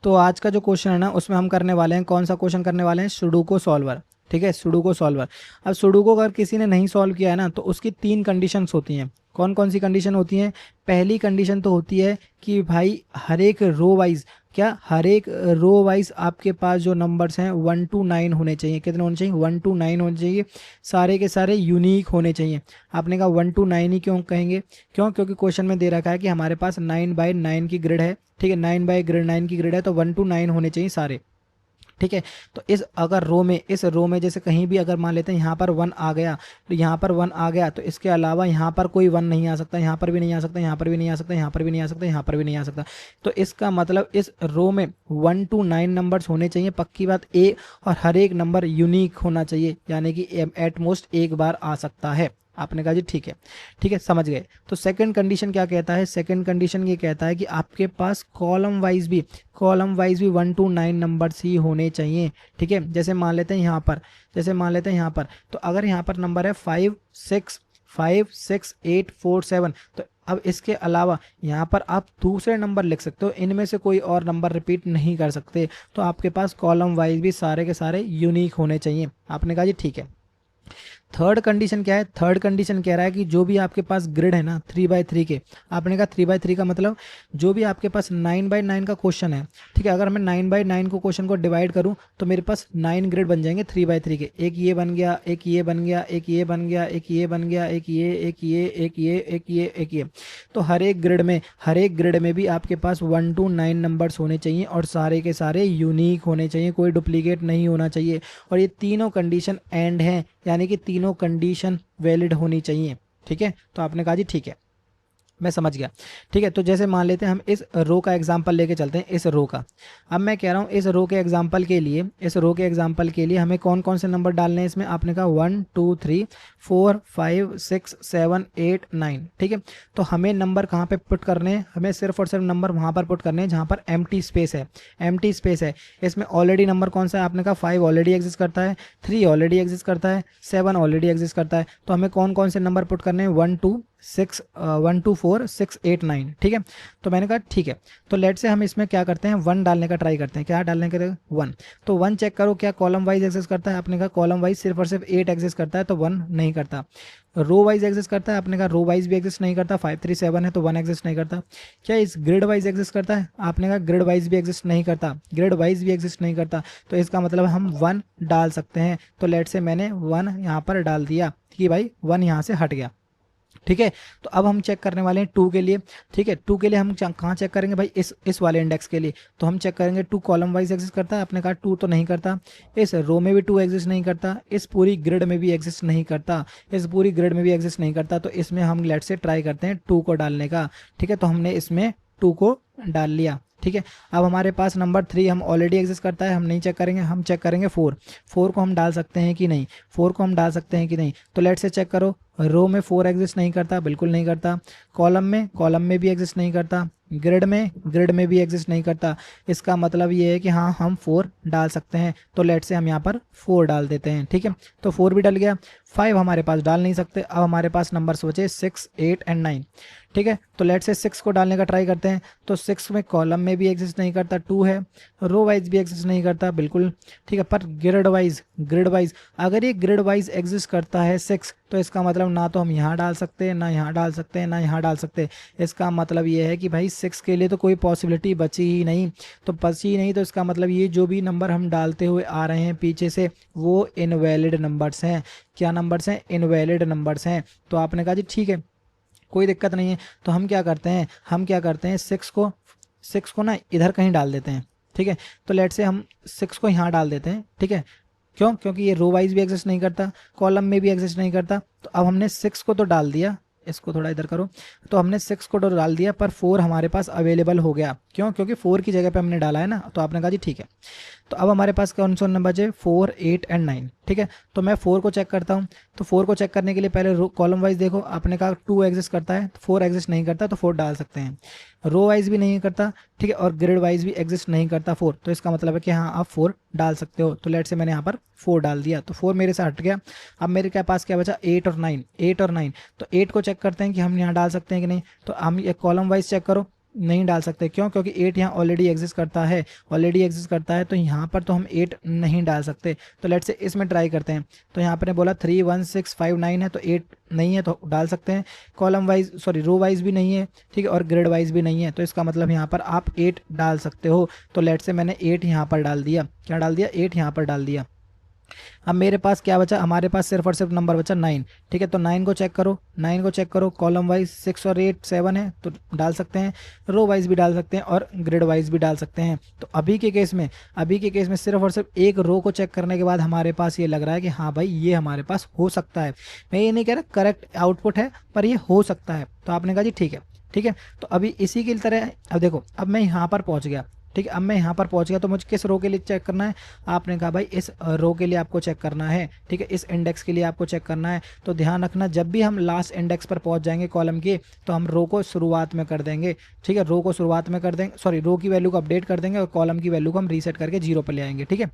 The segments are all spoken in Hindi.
तो आज का जो क्वेश्चन है ना उसमें हम करने वाले हैं, कौन सा क्वेश्चन करने वाले हैं, सुडोकू सॉल्वर। ठीक है, सुडोकू सॉल्वर। अब सुडोकू अगर किसी ने नहीं सॉल्व किया है ना तो उसकी 3 कंडीशंस होती हैं। कौन कौन सी कंडीशन होती हैं? पहली कंडीशन तो होती है कि भाई हर एक रो वाइज, क्या हर एक रो वाइज आपके पास जो नंबर्स हैं 1 to 9 होने चाहिए। कितने होने चाहिए? 1 to 9 होने चाहिए। सारे के सारे यूनिक होने चाहिए। आपने कहा 1 to 9 ही क्यों कहेंगे? क्यों? क्योंकि क्वेश्चन में दे रखा है कि हमारे पास 9 by 9 की ग्रिड है। ठीक है, 9 by 9 की ग्रिड है, तो 1 to 9 होने चाहिए सारे। ठीक है, तो इस अगर रो में, इस रो में जैसे कहीं भी अगर मान लेते हैं यहाँ पर 1 आ गया, तो यहाँ पर 1 आ गया, तो इसके अलावा यहाँ पर कोई 1 नहीं आ सकता, यहाँ पर भी नहीं आ सकता, यहाँ पर भी नहीं आ सकता, यहाँ पर भी नहीं आ सकता, यहाँ पर भी नहीं आ सकता। तो इसका मतलब इस रो में 1 to 9 नंबर्स होने चाहिए, पक्की बात ए। और हर एक नंबर यूनिक होना चाहिए, यानी कि एट मोस्ट एक बार आ सकता है। आपने कहा जी ठीक है, ठीक है, समझ गए। तो सेकंड कंडीशन क्या कहता है? सेकंड कंडीशन ये कहता है कि आपके पास कॉलम वाइज भी 1 to 9 नंबर्स ही होने चाहिए। ठीक है, जैसे मान लेते हैं यहाँ पर, तो अगर यहाँ पर नंबर है 5 6 तो अब इसके अलावा यहाँ पर आप दूसरे नंबर लिख सकते हो, इनमें से कोई और नंबर रिपीट नहीं कर सकते। तो आपके पास कॉलम वाइज भी सारे के सारे यूनिक होने चाहिए। आपने कहा जी ठीक है। थर्ड कंडीशन क्या है? थर्ड कंडीशन कह रहा है कि जो भी आपके पास ग्रिड है ना 3 by 3 के, आपने कहा 3 by 3 का मतलब जो भी आपके पास 9 by 9 का क्वेश्चन है। ठीक है, अगर मैं 9 by 9 को क्वेश्चन को डिवाइड करूं तो मेरे पास 9 ग्रिड बन जाएंगे 3 by 3 के। एक ये बन गया, एक ये बन गया, एक ये बन गया, एक ये बन गया, एक ये, एक ये, एक ये, एक ये, एक ये। तो हर एक ग्रिड में भी आपके पास 1 to 9 नंबर्स होने चाहिए और सारे के सारे यूनिक होने चाहिए, कोई डुप्लीकेट नहीं होना चाहिए। और ये तीनों कंडीशन एंड हैं, यानी कि तीनों कंडीशन वैलिड होनी चाहिए। ठीक है, तो आपने कहा जी ठीक है, मैं समझ गया। ठीक है, तो जैसे मान लेते हैं हम इस रो का एग्जांपल लेके चलते हैं, इस रो का। अब मैं कह रहा हूँ इस रो के एग्जांपल के लिए, हमें कौन कौन से नंबर डालने हैं इसमें? आपने कहा 1 2 3 4 5 6 7 8 9। ठीक है, तो हमें नंबर कहाँ पे पुट करने हैं? हमें सिर्फ और सिर्फ नंबर वहाँ पर पुट करने हैं जहाँ पर एम्प्टी स्पेस है। इसमें ऑलरेडी नंबर कौन सा है? आपने कहा 5 ऑलरेडी एग्जिस्ट करता है, 3 ऑलरेडी एग्जिस्ट करता है, 7 ऑलरेडी एग्जिस्ट करता है। तो हमें कौन कौन से नंबर पुट करने हैं? 1 2 4 6 8 9। ठीक है, तो मैंने कहा ठीक है। तो लेट से हम इसमें क्या करते हैं, 1 डालने का ट्राई करते हैं। क्या डालने का? 1। तो 1 चेक करो क्या कॉलम वाइज एग्जिस्ट करता है? आपने कहा कॉलम वाइज सिर्फ और सिर्फ 8 एग्जिस्ट करता है, तो 1 नहीं करता। रो वाइज एग्जिस्ट करता है? आपने कहा रो वाइज भी एग्जिस्ट नहीं करता, 5 3 7 है तो 1 एग्जिस्ट नहीं करता। क्या इस ग्रिड वाइज एग्जिस्ट करता है? आपने कहा ग्रिड वाइज भी एग्जिस्ट नहीं करता, तो इसका मतलब हम 1 डाल सकते हैं। तो लेट से मैंने 1 यहाँ पर डाल दिया कि भाई 1 यहाँ से हट गया। ठीक है, तो अब हम चेक करने वाले हैं 2 के लिए। ठीक है, 2 के लिए हम कहाँ चेक करेंगे भाई? इस वाले इंडेक्स के लिए। तो हम चेक करेंगे 2 कॉलम वाइज एग्जिस्ट करता है? आपने कहा 2 तो नहीं करता। इस रो में भी 2 एग्जिस्ट नहीं करता, इस पूरी ग्रिड में भी एग्जिस्ट नहीं करता, तो इसमें हम लेट से ट्राई करते हैं 2 को डालने का। ठीक है, तो हमने इसमें 2 को डाल लिया। ठीक है, अब हमारे पास नंबर 3 हम ऑलरेडी एग्जिस्ट करता है, हम नहीं चेक करेंगे, हम चेक करेंगे 4 को हम डाल सकते हैं कि नहीं, तो लेट से चेक करो। रो में 4 एग्जिस्ट नहीं करता, बिल्कुल नहीं करता। कॉलम में भी एग्जिस्ट नहीं करता। ग्रिड में भी एग्जिस्ट नहीं करता। इसका मतलब ये है कि हाँ हम 4 डाल सकते हैं। तो लेट से हम यहाँ पर 4 डाल देते हैं। ठीक है, तो 4 भी डल गया। 5 हमारे पास डाल नहीं सकते। अब हमारे पास नंबर बचे 6 8 एंड 9। ठीक है, तो लेट से 6 को डालने का ट्राई करते हैं। तो 6 में कॉलम में भी एग्जिस्ट नहीं करता, 2 है। रो वाइज भी एग्जिस्ट नहीं करता, बिल्कुल। ठीक है, पर ग्रिड वाइज अगर ये ग्रिड वाइज एग्जिस्ट करता है 6, तो इसका मतलब ना तो हम यहाँ डाल सकते हैं, ना यहाँ डाल सकते हैं, ना यहाँ डाल सकते हैं। इसका मतलब ये है कि भाई 6 के लिए तो कोई पॉसिबिलिटी बची ही नहीं। तो इसका मतलब ये जो भी नंबर हम डालते हुए आ रहे हैं पीछे से, वो इनवैलिड नंबर्स हैं। क्या नंबर्स हैं? इनवैलिड नंबर्स हैं। तो आपने कहा जी ठीक है, कोई दिक्कत नहीं है। तो हम क्या करते हैं 6 को ना इधर कहीं डाल देते हैं। ठीक है, तो लेट से हम 6 को यहाँ डाल देते हैं। ठीक है, क्यों? क्योंकि ये रो वाइज भी एग्जिस्ट नहीं करता, कॉलम में भी एग्जिस्ट नहीं करता। तो अब हमने 6 को तो डाल दिया, इसको थोड़ा इधर करो। तो हमने 6 को तो डाल दिया, पर 4 हमारे पास अवेलेबल हो गया। क्यों? क्योंकि 4 की जगह पे हमने डाला है ना। तो आपने कहा जी ठीक है। तो अब हमारे पास कौन सा नंबर बचे? 4 8 एंड 9। ठीक है, तो मैं 4 को चेक करता हूँ। तो 4 को चेक करने के लिए पहले कॉलम वाइज देखो। आपने कहा 2 एग्जिस्ट करता है, 4 एग्जिस्ट नहीं करता, तो 4 डाल सकते हैं। रो वाइज भी नहीं करता, ठीक है, और ग्रिड वाइज भी एग्जिस्ट नहीं करता 4, तो इसका मतलब है कि हाँ आप 4 डाल सकते हो। तो लेट से मैंने यहाँ पर 4 डाल दिया, तो 4 मेरे से हट गया। अब मेरे के पास क्या बचा? 8 और 9। तो 8 को चेक करते हैं कि हम यहाँ डाल सकते हैं कि नहीं। तो हम ये कॉलम वाइज चेक करो। नहीं डाल सकते। क्यों? क्योंकि 8 यहाँ ऑलरेडी एग्जिस्ट करता है, ऑलरेडी एग्जिस्ट करता है, तो यहाँ पर तो हम 8 नहीं डाल सकते। तो लेट्स से इसमें ट्राई करते हैं। तो यहाँ पर ने बोला 3 1 6 5 9 है, तो 8 नहीं है तो डाल सकते हैं। Column wise sorry row wise भी नहीं है, ठीक है, और ग्रिड वाइज भी नहीं है, तो इसका मतलब यहाँ पर आप 8 डाल सकते हो। तो लेट्स से मैंने 8 यहाँ पर डाल दिया। क्या डाल दिया? 8 यहाँ पर डाल दिया। अब मेरे पास क्या बचा? हमारे पास सिर्फ और सिर्फ नंबर बचा 9, ठीक है। तो 9 को चेक करो, 9 को चेक करो। कॉलम वाइज 6 और 8 7 है तो डाल सकते हैं, रो वाइज भी डाल सकते हैं और ग्रिड वाइज भी डाल सकते हैं। तो अभी के केस में सिर्फ और सिर्फ एक रो को चेक करने के बाद हमारे पास ये लग रहा है कि हाँ भाई ये हमारे पास हो सकता है। मैं ये नहीं कह रहा करेक्ट आउटपुट है, पर ये हो सकता है। तो आपने कहा जी ठीक है, ठीक है। तो अभी इसी की तरह अब देखो, अब मैं यहाँ पर पहुँच गया, ठीक है। अब मैं यहाँ पर पहुँच गया तो मुझे किस रो के लिए चेक करना है? आपने कहा भाई इस रो के लिए आपको चेक करना है, ठीक है, इस इंडेक्स के लिए आपको चेक करना है। तो ध्यान रखना, जब भी हम लास्ट इंडेक्स पर पहुँच जाएंगे कॉलम के, तो हम रो को शुरुआत में कर देंगे, ठीक है। रो को शुरुआत में कर देंगे, सॉरी रो की वैल्यू को अपडेट कर देंगे और कॉलम की वैल्यू को हम रीसेट करके 0 पर ले आएंगे, ठीक है।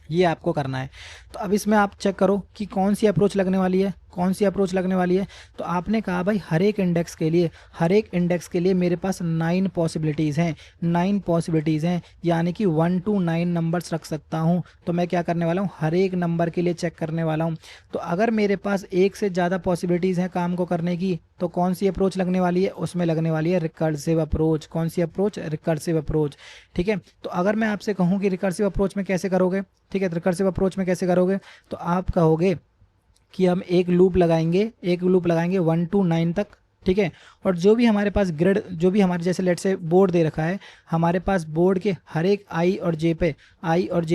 ये आपको करना है। तो अब इसमें आप चेक करो कि कौन सी अप्रोच लगने वाली है, कौन सी अप्रोच लगने वाली है। तो आपने कहा भाई हर एक इंडेक्स के लिए मेरे पास 9 पॉसिबिलिटीज़ हैं, 9 पॉसिबिलिटीज़ हैं, यानी कि 1 to 9 नंबर्स रख सकता हूं। तो मैं क्या करने वाला हूं? हर एक नंबर के लिए चेक करने वाला हूं। तो अगर मेरे पास एक से ज़्यादा पॉसिबिलिटीज़ हैं काम को करने की, तो कौन सी अप्रोच लगने वाली है? उसमें लगने वाली है रिकर्सिव अप्रोच। कौन सी अप्रोच? रिकर्सिव अप्रोच, ठीक है। तो अगर मैं आपसे कहूँ कि रिकर्सिव अप्रोच में कैसे करोगे, ठीक है, रिकर्सिव अप्रोच में कैसे करोगे, तो आप कहोगे कि हम एक लूप लगाएंगे 1 to 9 तक, ठीक है। और जो भी हमारे पास ग्रिड, जो भी हमारे जैसे लेट से बोर्ड दे रखा है, हमारे पास बोर्ड के हर एक आई और जे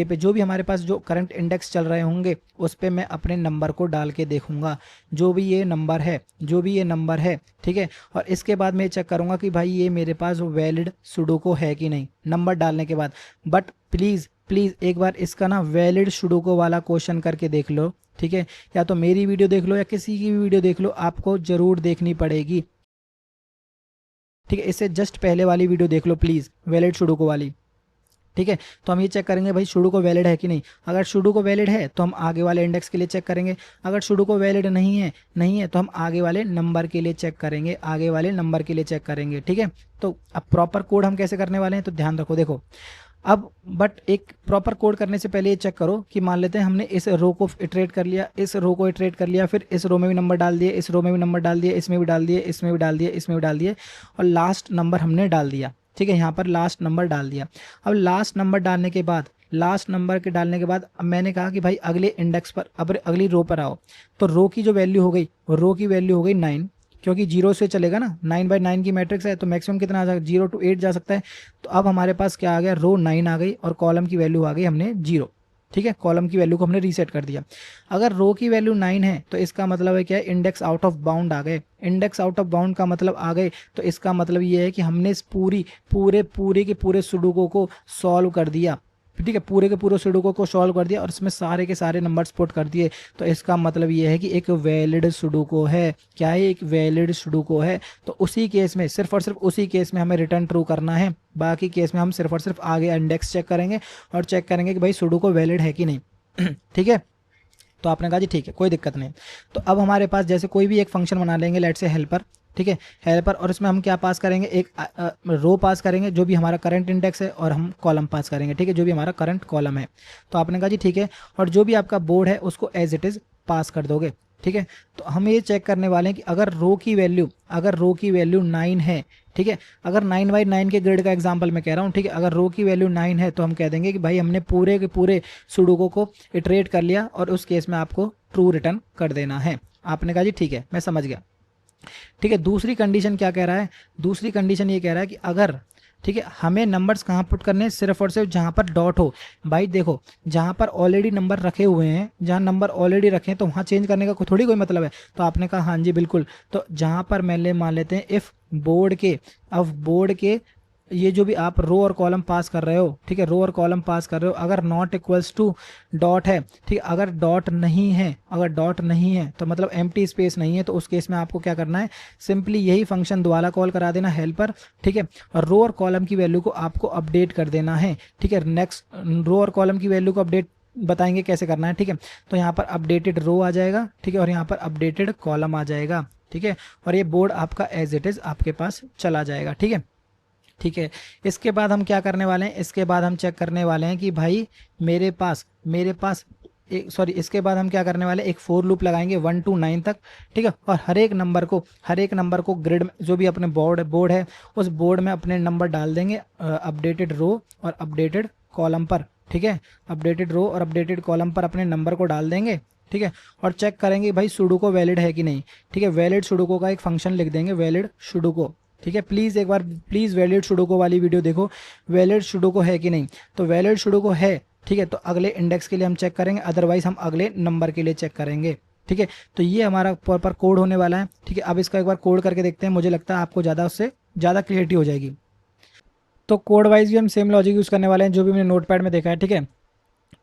पे जो भी हमारे पास जो करंट इंडेक्स चल रहे होंगे, उस पे मैं अपने नंबर को डाल के देखूंगा, जो भी ये नंबर है, ठीक है। और इसके बाद मैं चेक करूंगा कि भाई ये मेरे पास वैलिड सुडोको है कि नहीं, नंबर डालने के बाद। बट प्लीज़ एक बार इसका ना वैलिड सुडोको वाला क्वेश्चन करके देख लो, ठीक है। या तो मेरी वीडियो देख लो या किसी की भी वीडियो देख लो, आपको जरूर देखनी पड़ेगी, ठीक है। इससे जस्ट पहले वाली वीडियो देख लो प्लीज़, वैलिड सुडोको वाली, ठीक है। तो हम ये चेक करेंगे भाई सुडोको वैलिड है कि नहीं। अगर सुडोको वैलिड है तो हम आगे वाले इंडेक्स के लिए चेक करेंगे। अगर सुडोको वैलिड नहीं है तो हम आगे वाले नंबर के लिए चेक करेंगे, ठीक है। तो अब प्रॉपर कोड हम कैसे करने वाले हैं, तो ध्यान रखो। देखो अब बट एक प्रॉपर कोड करने से पहले ये चेक करो कि मान लेते हैं हमने इस रो को इटरेट कर लिया, फिर इस रो में भी नंबर डाल दिए, इस रो में भी नंबर डाल दिए, इसमें भी डाल दिए, इसमें भी डाल दिए, इसमें भी डाल दिए, और लास्ट नंबर हमने डाल दिया, ठीक है। यहाँ पर लास्ट नंबर डाल दिया। अब लास्ट नंबर डालने के बाद अब मैंने कहा कि भाई अगले इंडेक्स पर, अब अगली रो पर आओ। तो रो की वैल्यू हो गई 9, क्योंकि 0 से चलेगा ना, 9/9 की मैट्रिक्स है, तो मैक्सिमम कितना आ जाएगा? 0 to 8 जा सकता है। तो अब हमारे पास क्या आ गया? रो 9 आ गई और कॉलम की वैल्यू आ गई हमने 0, ठीक है। कॉलम की वैल्यू को हमने रीसेट कर दिया। अगर रो की वैल्यू 9 है तो इसका मतलब है क्या है? इंडेक्स आउट ऑफ बाउंड आ गए। इंडेक्स आउट ऑफ बाउंड का मतलब आ गए, तो इसका मतलब ये है कि हमने इस पूरे सुडोको को सॉल्व कर दिया, ठीक है। पूरे के पूरे सुडोको को सॉल्व कर दिया और इसमें सारे के सारे नंबर्स पुट कर दिए। तो इसका मतलब ये है कि एक वैलिड सुडोको है। क्या है? एक वैलिड सुडोको है। तो उसी केस में, सिर्फ और सिर्फ उसी केस में हमें रिटर्न ट्रू करना है। बाकी केस में हम सिर्फ और सिर्फ आगे इंडेक्स चेक करेंगे और चेक करेंगे कि भाई सुडोको वैलिड है कि नहीं ठीक है। तो आपने कहा जी ठीक है, कोई दिक्कत नहीं। तो अब हमारे पास जैसे कोई भी एक फंक्शन बना लेंगे, लेट से हेल्पर, ठीक है, हेल्पर, और इसमें हम क्या पास करेंगे? एक रो पास करेंगे जो भी हमारा करंट इंडेक्स है, और हम कॉलम पास करेंगे, ठीक है, जो भी हमारा करंट कॉलम है। तो आपने कहा जी ठीक है, और जो भी आपका बोर्ड है उसको एज इट इज़ पास कर दोगे, ठीक है। तो हम ये चेक करने वाले हैं कि अगर रो की वैल्यू 9 है, ठीक है, अगर 9/9 के ग्रिड का एग्जांपल मैं कह रहा हूँ, ठीक है, अगर रो की वैल्यू 9 है तो हम कह देंगे कि भाई हमने पूरे के पूरे सुडोको को इटरेट कर लिया और उस केस में आपको ट्रू रिटर्न कर देना है। आपने कहा जी ठीक है, मैं समझ गया, ठीक है। दूसरी कंडीशन क्या कह रहा है? दूसरी कंडीशन ये कह रहा है कि अगर, ठीक है, हमें नंबर्स कहाँ पुट करने हैं? सिर्फ और सिर्फ जहाँ पर डॉट हो। भाई देखो, जहाँ पर ऑलरेडी नंबर रखे हुए हैं, जहाँ नंबर ऑलरेडी रखे हैं, तो वहाँ चेंज करने का थोड़ी कोई मतलब है। तो आपने कहा हाँ जी बिल्कुल। तो जहाँ पर मान लेते हैं इफ़ बोर्ड के ये जो भी आप रो और कॉलम पास कर रहे हो, ठीक है, रो और कॉलम पास कर रहे हो, अगर नॉट इक्वल्स टू डॉट है, ठीक है, अगर डॉट नहीं है तो मतलब एम्प्टी स्पेस नहीं है, तो उस केस में आपको क्या करना है? सिंपली यही फंक्शन दोबारा कॉल करा देना, हेल्पर, ठीक है, और रो और कॉलम की वैल्यू को आपको अपडेट कर देना है, ठीक है। नेक्स्ट रो और कॉलम की वैल्यू को अपडेट बताएंगे कैसे करना है, ठीक है। तो यहाँ पर अपडेटेड रो आ जाएगा, ठीक है, और यहाँ पर अपडेटेड कॉलम आ जाएगा, ठीक है, और ये बोर्ड आपका एज इट इज़ आपके पास चला जाएगा, ठीक है। ठीक है। इसके बाद हम क्या करने वाले हैं, इसके बाद हम चेक करने वाले हैं कि भाई मेरे पास एक सॉरी इसके बाद हम क्या करने वाले हैं, एक फोर लूप लगाएंगे 1 to 9 तक। ठीक है। और हर एक नंबर को ग्रिड में जो भी अपने बोर्ड है उस बोर्ड में अपने नंबर डाल देंगे अपडेटेड रो और अपडेटेड कॉलम पर। ठीक है। अपडेटेड रो और अपडेटेड कॉलम पर अपने नंबर को डाल देंगे। ठीक है। और चेक करेंगे भाई सुडोको वैलिड है कि नहीं। ठीक है। वैलिड सुडोको का एक फंक्शन लिख देंगे, वैलिड सुडोको। ठीक है। प्लीज़ एक बार प्लीज़ वैलिड सुडोको वाली वीडियो देखो, वैलिड सुडोको है कि नहीं। तो वैलिड सुडोको है, ठीक है, तो अगले इंडेक्स के लिए हम चेक करेंगे, अदरवाइज हम अगले नंबर के लिए चेक करेंगे। ठीक है। तो ये हमारा प्रॉपर कोड होने वाला है। ठीक है। अब इसका एक बार कोड करके देखते हैं, मुझे लगता है आपको ज़्यादा उससे ज़्यादा क्लियरिटी हो जाएगी। तो कोड वाइज भी हम सेम लॉजिक यूज़ करने वाले हैं जो भी मैंने नोटपैड में देखा है। ठीक है।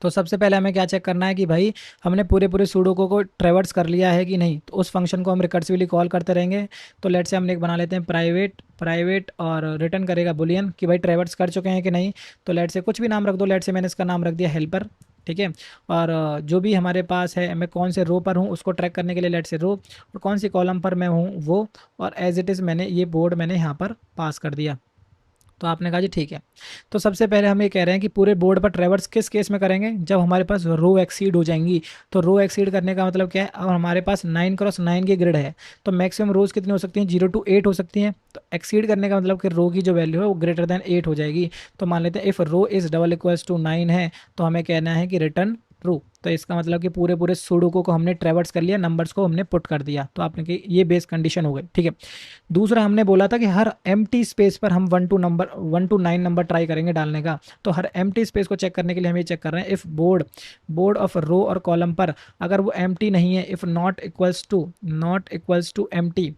तो सबसे पहले हमें क्या चेक करना है कि भाई हमने पूरे पूरे सुडोको को ट्रेवर्स कर लिया है कि नहीं। तो उस फंक्शन को हम रिकर्सिवली कॉल करते रहेंगे। तो लेट से हम एक बना लेते हैं प्राइवेट और रिटर्न करेगा बुलियन कि भाई ट्रेवर्स कर चुके हैं कि नहीं। तो लेट से कुछ भी नाम रख दो, लेट से मैंने इसका नाम रख दिया हेल्पर। ठीक है। और जो भी हमारे पास है, मैं कौन से रो पर हूँ उसको ट्रैक करने के लिए लेट से रो, और कौन सी कॉलम पर मैं हूँ वो, और एज इट इज़ मैंने ये बोर्ड मैंने यहाँ पर पास कर दिया। तो आपने कहा जी ठीक है। तो सबसे पहले हम ये कह रहे हैं कि पूरे बोर्ड पर ट्रेवर्स किस केस में करेंगे, जब हमारे पास रो एक्सीड हो जाएंगी। तो रो एक्सीड करने का मतलब क्या है, अब हमारे पास 9 × 9 की ग्रिड है, तो मैक्सिमम रोज कितनी हो सकती हैं, 0 to 8 हो सकती हैं। तो एक्सीड करने का मतलब कि रो की जो वैल्यू है वो ग्रेटर देन 8 हो जाएगी। तो मान लेते हैं if row is double equals to 9 है, तो हमें कहना है कि रिटर्न ट्रू। तो इसका मतलब कि पूरे पूरे सुडोको को हमने ट्रेवर्स कर लिया, नंबर्स को हमने पुट कर दिया। तो आपने कि ये बेस कंडीशन हो गई। ठीक है। दूसरा हमने बोला था कि हर एम्प्टी स्पेस पर हम 1 to 9 नंबर ट्राई करेंगे डालने का। तो हर एम्प्टी स्पेस को चेक करने के लिए हम ये चेक कर रहे हैं इफ़ बोर्ड ऑफ रो और कॉलम पर अगर वो एम्प्टी नहीं है, if not equals to empty,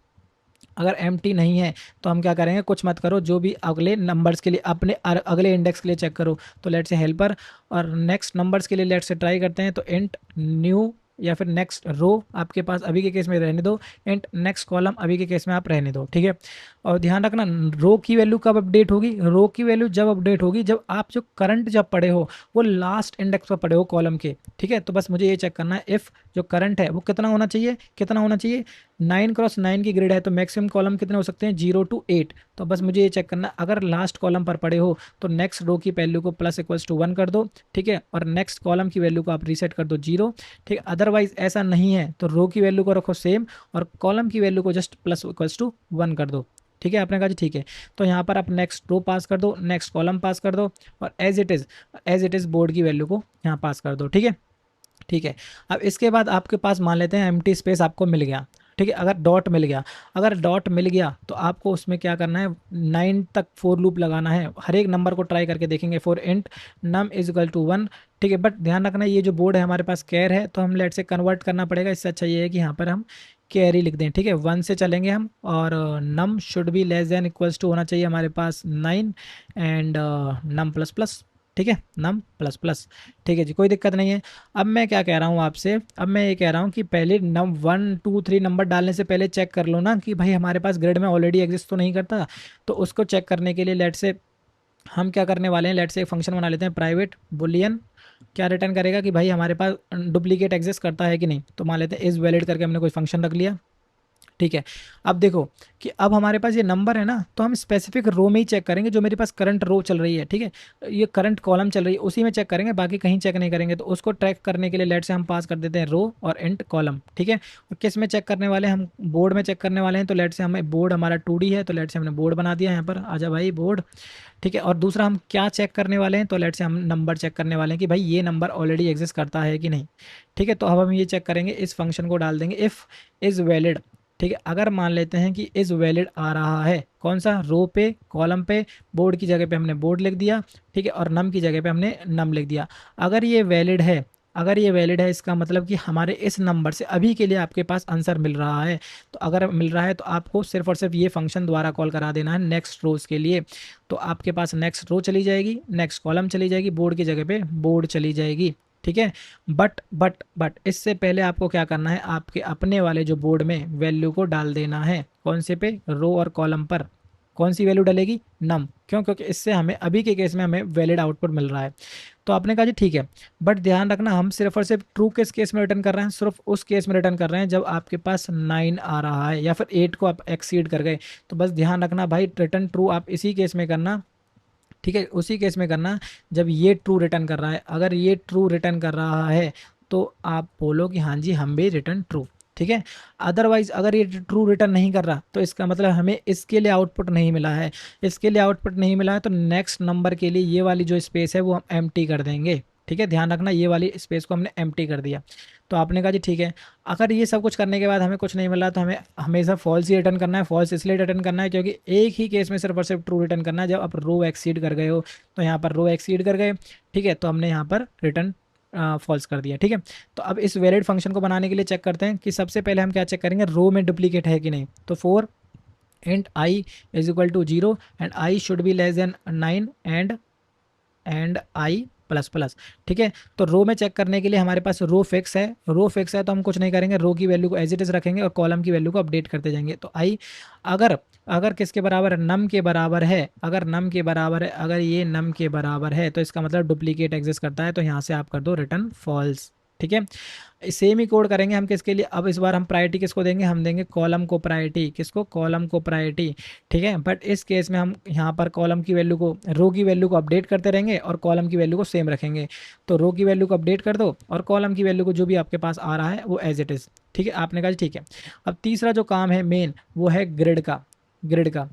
अगर एम्प्टी नहीं है तो हम क्या करेंगे, कुछ मत करो, जो भी अगले नंबर्स के लिए अपने अगले इंडेक्स के लिए चेक करो। तो लेट से हेल्पर, और नेक्स्ट नंबर्स के लिए लेट से ट्राई करते हैं। तो इंट न्यू या फिर नेक्स्ट रो आपके पास अभी के केस में रहने दो, इंट नेक्स्ट कॉलम अभी के केस में आप रहने दो। ठीक है। और ध्यान रखना रो की वैल्यू कब अपडेट होगी, रो की वैल्यू जब अपडेट होगी जब आप जो करंट जब पढ़े हो वो लास्ट इंडेक्स पर पढ़े हो कॉलम के। ठीक है। तो बस मुझे ये चेक करना है इफ़ जो करंट है वो कितना होना चाहिए 9 × 9 की ग्रिड है, तो मैक्सिमम कॉलम कितने हो सकते हैं 0 to 8। तो बस मुझे ये चेक करना, अगर लास्ट कॉलम पर पड़े हो तो नेक्स्ट रो की वैल्यू को +=1 कर दो। ठीक है। और नेक्स्ट कॉलम की वैल्यू को आप रीसेट कर दो 0। ठीक है। अदरवाइज ऐसा नहीं है तो रो की वैल्यू को रखो सेम और कॉलम की वैल्यू को जस्ट +=1 कर दो। ठीक है। आपने कहा जी ठीक है। तो यहाँ पर आप नेक्स्ट रो पास कर दो, नेक्स्ट कॉलम पास कर दो, और एज इट इज़ बोर्ड की वैल्यू को यहाँ पास कर दो। ठीक है। ठीक है। अब इसके बाद आपके पास मान लेते हैं एम्प्टी स्पेस आपको मिल गया। ठीक है। अगर डॉट मिल गया तो आपको उसमें क्या करना है, 9 तक फोर लूप लगाना है, हर एक नंबर को ट्राई करके देखेंगे for int num is equal to 1। ठीक है। बट ध्यान रखना ये जो बोर्ड है हमारे पास कैर है, तो हम लेट से कन्वर्ट करना पड़ेगा। इससे अच्छा ये है कि यहाँ पर हम कैरी लिख दें। ठीक है। 1 से चलेंगे हम, और num should be less than equals to होना चाहिए हमारे पास 9 एंड नम प्लस प्लस। ठीक है। Num plus plus. ठीक है जी, कोई दिक्कत नहीं है। अब मैं क्या कह रहा हूँ आपसे, अब मैं ये कह रहा हूँ कि पहले 1 2 3 नंबर डालने से पहले चेक कर लो ना कि भाई हमारे पास ग्रिड में ऑलरेडी एग्जिस्ट तो नहीं करता। तो उसको चेक करने के लिए लेट से हम क्या करने वाले हैं, लेट से एक फंक्शन बना लेते हैं प्राइवेट बुलियन, क्या रिटर्न करेगा कि भाई हमारे पास डुप्लीकेट एग्जिस्ट करता है कि नहीं। तो मान लेते हैं इज़ वैलिड करके हमने कोई फंक्शन रख लिया। ठीक है। अब देखो कि अब हमारे पास ये नंबर है ना, तो हम स्पेसिफिक रो में ही चेक करेंगे जो मेरे पास करंट रो चल रही है। ठीक है। ये करंट कॉलम चल रही है उसी में चेक करेंगे, बाकी कहीं चेक नहीं करेंगे। तो उसको ट्रैक करने के लिए लेट से हम पास कर देते हैं रो और इंट कॉलम। ठीक है। और किस में चेक करने वाले हैं, हम बोर्ड में चेक करने वाले हैं। तो लेट से हमें बोर्ड हमारा 2D है, तो लेट से हमने बोर्ड बना दिया यहाँ पर, आजा भाई बोर्ड। ठीक है। और दूसरा हम क्या चेक करने वाले हैं, तो लेट से हम नंबर चेक करने वाले हैं कि भाई ये नंबर ऑलरेडी एग्जिस्ट करता है कि नहीं। ठीक है। तो अब हम ये चेक करेंगे, इस फंक्शन को डाल देंगे इफ़ इज़ वैलिड। ठीक है। अगर मान लेते हैं कि इज़ वैलिड आ रहा है, कौन सा, रो पे कॉलम पे, बोर्ड की जगह पे हमने बोर्ड लिख दिया। ठीक है। और नम की जगह पे हमने नम लिख दिया। अगर ये वैलिड है, इसका मतलब कि हमारे इस नंबर से अभी के लिए आपके पास आंसर मिल रहा है। तो अगर मिल रहा है तो आपको सिर्फ और सिर्फ ये फंक्शन द्वारा कॉल करा देना है नेक्स्ट रोज के लिए। तो आपके पास नेक्स्ट रो चली जाएगी, नेक्स्ट कॉलम चली जाएगी, बोर्ड की जगह पे बोर्ड चली जाएगी। ठीक है। बट इससे पहले आपको क्या करना है, आपके अपने वाले जो बोर्ड में वैल्यू को डाल देना है, कौन से पे, रो और कॉलम पर। कौन सी वैल्यू डलेगी, नम। क्यों, क्योंकि इससे हमें अभी के केस में हमें वैलिड आउटपुट मिल रहा है। तो आपने कहा जी ठीक है, बट ध्यान रखना हम सिर्फ और सिर्फ ट्रू किस केस में रिटर्न कर रहे हैं, सिर्फ उस केस में रिटर्न कर रहे हैं जब आपके पास 9 आ रहा है या फिर 8 को आप एक्सीड कर गए। तो बस ध्यान रखना भाई, रिटर्न ट्रू आप इसी केस में करना, ठीक है, उसी केस में करना जब ये ट्रू रिटर्न कर रहा है। अगर ये ट्रू रिटर्न कर रहा है तो आप बोलो कि हाँ जी हम भी रिटर्न ट्रू, ठीक है। अदरवाइज अगर ये ट्रू रिटर्न नहीं कर रहा तो इसका मतलब हमें इसके लिए आउटपुट नहीं मिला है। इसके लिए आउटपुट नहीं मिला है तो नेक्स्ट नंबर के लिए ये वाली जो स्पेस है वो हम एम्प्टी कर देंगे, ठीक है। ध्यान रखना ये वाली स्पेस को हमने एम्प्टी कर दिया। तो आपने कहा जी ठीक है, अगर ये सब कुछ करने के बाद हमें कुछ नहीं मिला तो हमें हमेशा फॉल्स ही रिटर्न करना है। फॉल्स इसलिए रिटर्न करना है क्योंकि एक ही केस में सिर्फ और सिर्फ ट्रू रिटर्न करना है, जब आप रो एक्सीड कर गए हो। तो यहाँ पर रो एक्सीड कर गए, ठीक है, तो हमने यहाँ पर रिटर्न फॉल्स कर दिया, ठीक है। तो अब इस वैलिड फंक्शन को बनाने के लिए चेक करते हैं कि सबसे पहले हम क्या चेक करेंगे, रो में डुप्लीकेट है कि नहीं। तो for int I is equal to 0 and I should be less than 9 and I plus plus, ठीक है। तो रो में चेक करने के लिए हमारे पास रो फिक्स है, रो फिक्स है तो हम कुछ नहीं करेंगे, रो की वैल्यू को एज इट इज रखेंगे और कॉलम की वैल्यू को अपडेट करते जाएंगे। तो आई अगर अगर किसके बराबर है, नम के बराबर है, अगर नम के बराबर है, अगर ये नम के बराबर है तो इसका मतलब डुप्लीकेट एग्जिस्ट करता है। तो यहाँ से आप कर दो रिटर्न फॉल्स, ठीक है। सेम ही कोड करेंगे हम किसके लिए, अब इस बार हम प्रायोरिटी किसको देंगे, हम देंगे कॉलम को प्रायोरिटी, किसको, कॉलम को प्रायोरिटी, ठीक है। बट इस केस में हम यहाँ पर कॉलम की वैल्यू को, रो की वैल्यू को अपडेट करते रहेंगे और कॉलम की वैल्यू को सेम रखेंगे। तो रो की वैल्यू को अपडेट कर दो और कॉलम की वैल्यू को जो भी आपके पास आ रहा है वो एज इट इज़, ठीक है। आपने कहा ठीक है। अब तीसरा जो काम है मेन वो है ग्रिड का, ग्रिड का,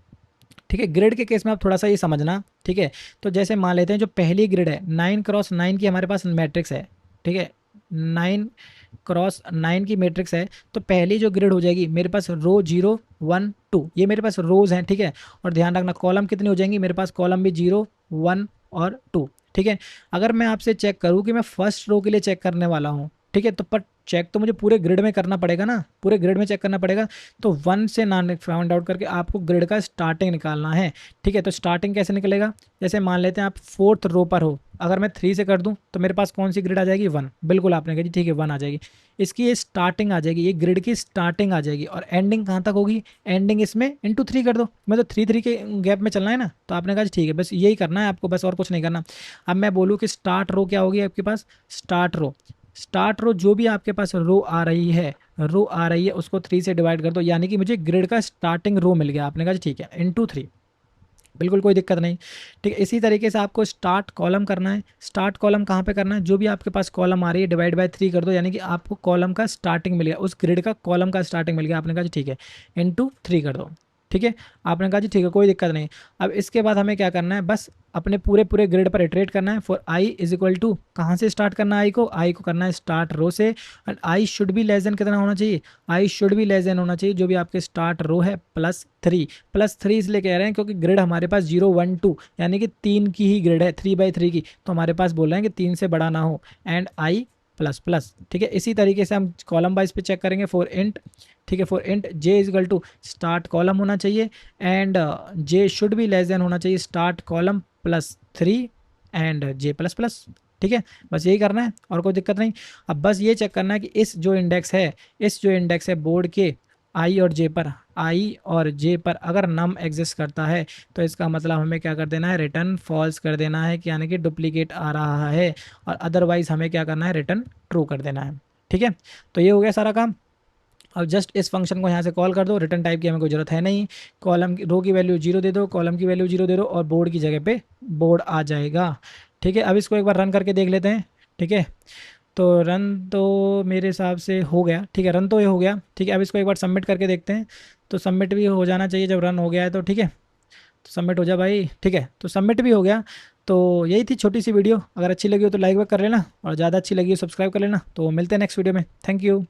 ठीक है। ग्रिड के केस में आप थोड़ा सा ये समझना, ठीक है। तो जैसे मान लेते हैं जो पहली ग्रिड है 9x9 की हमारे पास मैट्रिक्स है, ठीक है, 9x9 की मैट्रिक्स है। तो पहली जो ग्रिड हो जाएगी मेरे पास रो 0 1 2, ये मेरे पास रोज हैं, ठीक है। और ध्यान रखना कॉलम कितनी हो जाएंगी, मेरे पास कॉलम भी 0 1 और 2, ठीक है। अगर मैं आपसे चेक करूँ कि मैं फर्स्ट रो के लिए चेक करने वाला हूँ, ठीक है, तो पर चेक तो मुझे पूरे ग्रिड में करना पड़ेगा ना, पूरे ग्रिड में चेक करना पड़ेगा। तो 1 से ना फाइंड आउट करके आपको ग्रिड का स्टार्टिंग निकालना है, ठीक है। तो स्टार्टिंग कैसे निकलेगा, जैसे मान लेते हैं आप फोर्थ रो पर हो, अगर मैं 3 से कर दूं तो मेरे पास कौन सी ग्रिड आ जाएगी, 1, बिल्कुल आपने कहा जी ठीक है 1 आ जाएगी। इसकी ये स्टार्टिंग आ जाएगी, ये ग्रिड की स्टार्टिंग आ जाएगी और एंडिंग कहाँ तक होगी, एंडिंग इसमें इंटू 3 कर दो, मैं तो 3 3 के गैप में चलना है ना। तो आपने कहा ठीक है, बस यही करना है आपको, बस और कुछ नहीं करना। अब मैं बोलूँ कि स्टार्ट रो क्या होगी आपके पास, स्टार्ट रो, स्टार्ट रो जो भी आपके पास रो आ रही है, रो आ रही है उसको 3 से डिवाइड कर दो, यानी कि मुझे ग्रिड का स्टार्टिंग रो मिल गया। आपने कहा ठीक है इंटू 3, बिल्कुल कोई दिक्कत नहीं, ठीक है। इसी तरीके से आपको स्टार्ट कॉलम करना है। स्टार्ट कॉलम कहाँ पे करना है, जो भी आपके पास कॉलम आ रही है डिवाइड बाय 3 कर दो, यानी कि आपको कॉलम का स्टार्टिंग मिल गया, उस ग्रिड का कॉलम का स्टार्टिंग मिल गया। आपने कहा ठीक है इंटू 3 कर दो, ठीक है। आपने कहा जी ठीक है कोई दिक्कत नहीं। अब इसके बाद हमें क्या करना है, बस अपने पूरे पूरे ग्रिड पर इटरेट करना है। For I is equal to, कहाँ से स्टार्ट करना है आई को करना है स्टार्ट रो से। And I should be less then कितना होना चाहिए, आई शुड बी लेस देन होना चाहिए जो भी आपके स्टार्ट रो है +3। +3 इसलिए कह रहे हैं क्योंकि ग्रिड हमारे पास 0 1 2 यानी कि 3 की ही ग्रिड है, 3/3 की, तो हमारे पास बोल रहे हैं कि 3 से बड़ा ना हो। एंड आई प्लस प्लस, ठीक है। इसी तरीके से हम कॉलम वाइज पे चेक करेंगे। फॉर इंट, ठीक है, for int J is equal to start column होना चाहिए and J should be less than होना चाहिए start column +3 and J plus plus, ठीक है। बस यही करना है और कोई दिक्कत नहीं। अब बस ये चेक करना है कि इस जो इंडेक्स है बोर्ड के आई और जे पर, आई और जे पर अगर नम एग्जिस्ट करता है तो इसका मतलब हमें क्या कर देना है, रिटर्न फॉल्स कर देना है, कि यानी कि डुप्लीकेट आ रहा है। और अदरवाइज हमें क्या करना है, रिटर्न ट्रू कर देना है, ठीक है। तो ये हो गया सारा काम। अब जस्ट इस फंक्शन को यहाँ से कॉल कर दो, रिटर्न टाइप की हमें कोई जरूरत है नहीं। कॉलम रो की वैल्यू 0 दे दो, कॉलम की वैल्यू 0 दे दो और बोर्ड की जगह पे बोर्ड आ जाएगा, ठीक है। अब इसको एक बार रन करके देख लेते हैं, ठीक है। तो रन तो मेरे हिसाब से हो गया, ठीक है, रन तो ये हो गया, ठीक है। अब इसको एक बार सबमिट करके देखते हैं। तो सबमिट भी हो जाना चाहिए जब रन हो गया है तो, ठीक है। तो सबमिट हो जा भाई, ठीक है। तो सबमिट भी हो गया। तो यही थी छोटी सी वीडियो, अगर अच्छी लगी हो तो लाइक कर लेना और ज़्यादा अच्छी लगी हो सब्सक्राइब कर लेना। तो मिलते हैं नेक्स्ट वीडियो में, थैंक यू।